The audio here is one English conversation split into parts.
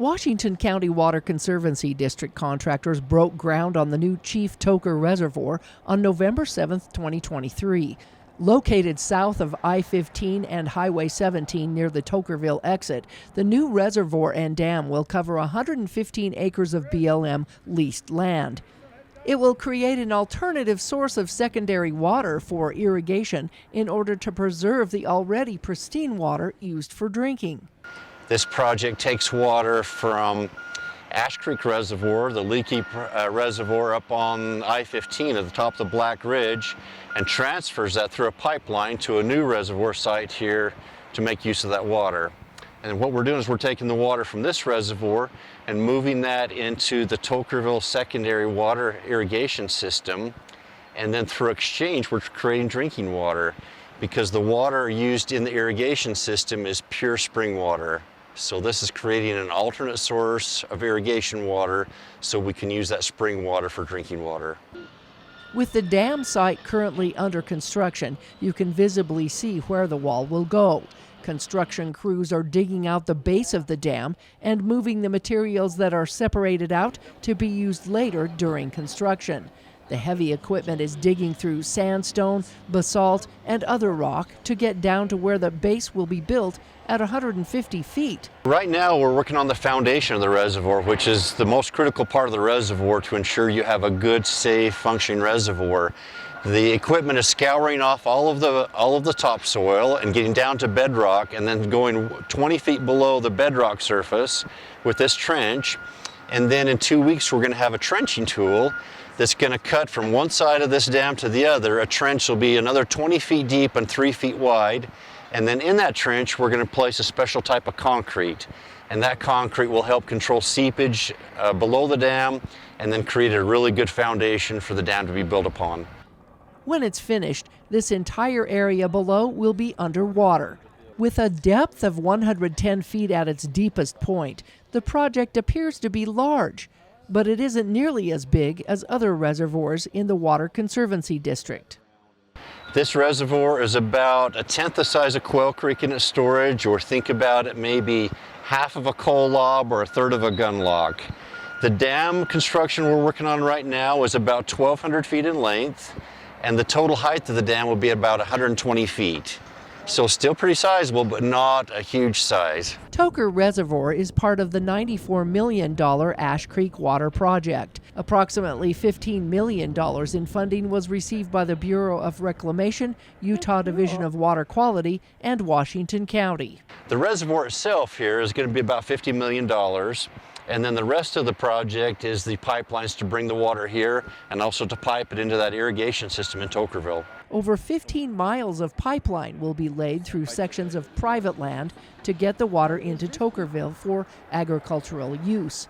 Washington County Water Conservancy District contractors broke ground on the new Chief Toquer Reservoir on November 7, 2023. Located south of I-15 and Highway 17 near the Toquerville exit, the new reservoir and dam will cover 115 acres of BLM leased land. It will create an alternative source of secondary water for irrigation in order to preserve the already pristine water used for drinking. This project takes water from Ash Creek Reservoir, the leaky reservoir up on I-15 at the top of the Black Ridge, and transfers that through a pipeline to a new reservoir site here to make use of that water. And what we're doing is we're taking the water from this reservoir and moving that into the Toquerville Secondary Water Irrigation System, and then through exchange we're creating drinking water, because the water used in the irrigation system is pure spring water. So this is creating an alternate source of irrigation water so we can use that spring water for drinking water. With the dam site currently under construction, you can visibly see where the wall will go. Construction crews are digging out the base of the dam and moving the materials that are separated out to be used later during construction. The heavy equipment is digging through sandstone, basalt, and other rock to get down to where the base will be built at 150 feet. Right now we're working on the foundation of the reservoir, which is the most critical part of the reservoir to ensure you have a good, safe, functioning reservoir. The equipment is scouring off all of the topsoil and getting down to bedrock, and then going 20 feet below the bedrock surface with this trench. And then in 2 weeks we're going to have a trenching tool that's going to cut from one side of this dam to the other. A trench will be another 20 feet deep and 3 feet wide. And then in that trench, we're going to place a special type of concrete. And that concrete will help control seepage below the dam and then create a really good foundation for the dam to be built upon. When it's finished, this entire area below will be underwater. With a depth of 110 feet at its deepest point, the project appears to be large, but it isn't nearly as big as other reservoirs in the Water Conservancy District. This reservoir is about a tenth the size of Quail Creek in its storage, or think about it maybe half of a coal lob or a third of a gun log. The dam construction we're working on right now is about 1,200 feet in length, and the total height of the dam will be about 120 feet. So still pretty sizable, but not a huge size. Toquer Reservoir is part of the $94 million Ash Creek Water Project. Approximately $15 million in funding was received by the Bureau of Reclamation, Utah Division of Water Quality, and Washington County. The reservoir itself here is going to be about $50 million. And then the rest of the project is the pipelines to bring the water here and also to pipe it into that irrigation system in Toquerville. Over 15 miles of pipeline will be laid through sections of private land to get the water into Toquerville for agricultural use.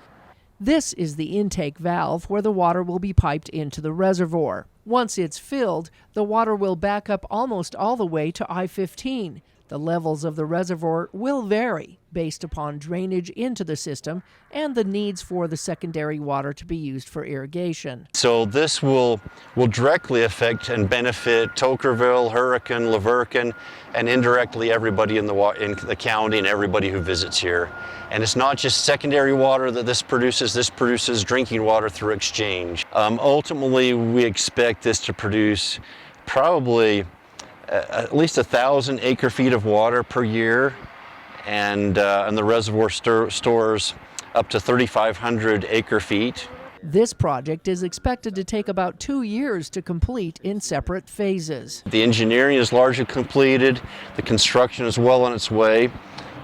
This is the intake valve where the water will be piped into the reservoir. Once it's filled, the water will back up almost all the way to I-15. The levels of the reservoir will vary based upon drainage into the system and the needs for the secondary water to be used for irrigation. So this will directly affect and benefit Toquerville, Hurricane, Lavercan, and indirectly everybody in the county and everybody who visits here. And it's not just secondary water that this produces drinking water through exchange. Ultimately, we expect this to produce probably at least 1,000 acre-feet of water per year, and the reservoir stores up to 3,500 acre-feet. This project is expected to take about 2 years to complete in separate phases. The engineering is largely completed. The construction is well on its way.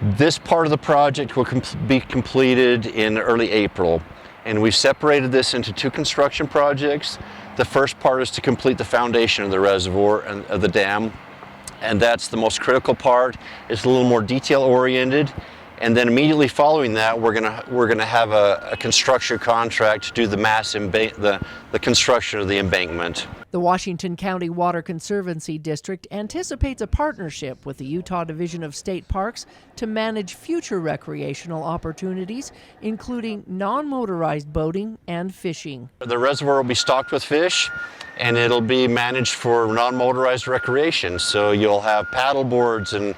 This part of the project will be completed in early April, and we've separated this into 2 construction projects. The first part is to complete the foundation of the reservoir and of the dam, and that's the most critical part. It's a little more detail-oriented, and then immediately following that, we're gonna have a construction contract to do the construction of the embankment. The Washington County Water Conservancy District anticipates a partnership with the Utah Division of State Parks to manage future recreational opportunities, including non-motorized boating and fishing. The reservoir will be stocked with fish, and it'll be managed for non-motorized recreation. So you'll have paddle boards and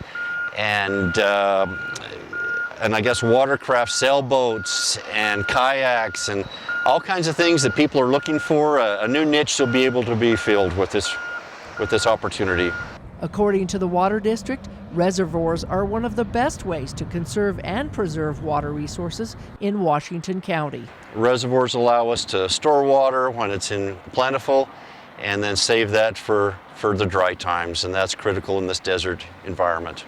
I guess watercraft, sailboats and kayaks and all kinds of things that people are looking for. A new niche will be able to be filled with this opportunity. According to the Water District, reservoirs are one of the best ways to conserve and preserve water resources in Washington County. Reservoirs allow us to store water when it's in plentiful and then save that for the dry times, and that's critical in this desert environment.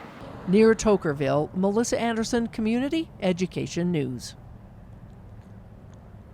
Near Toquerville, Melissa Anderson, Community Education News.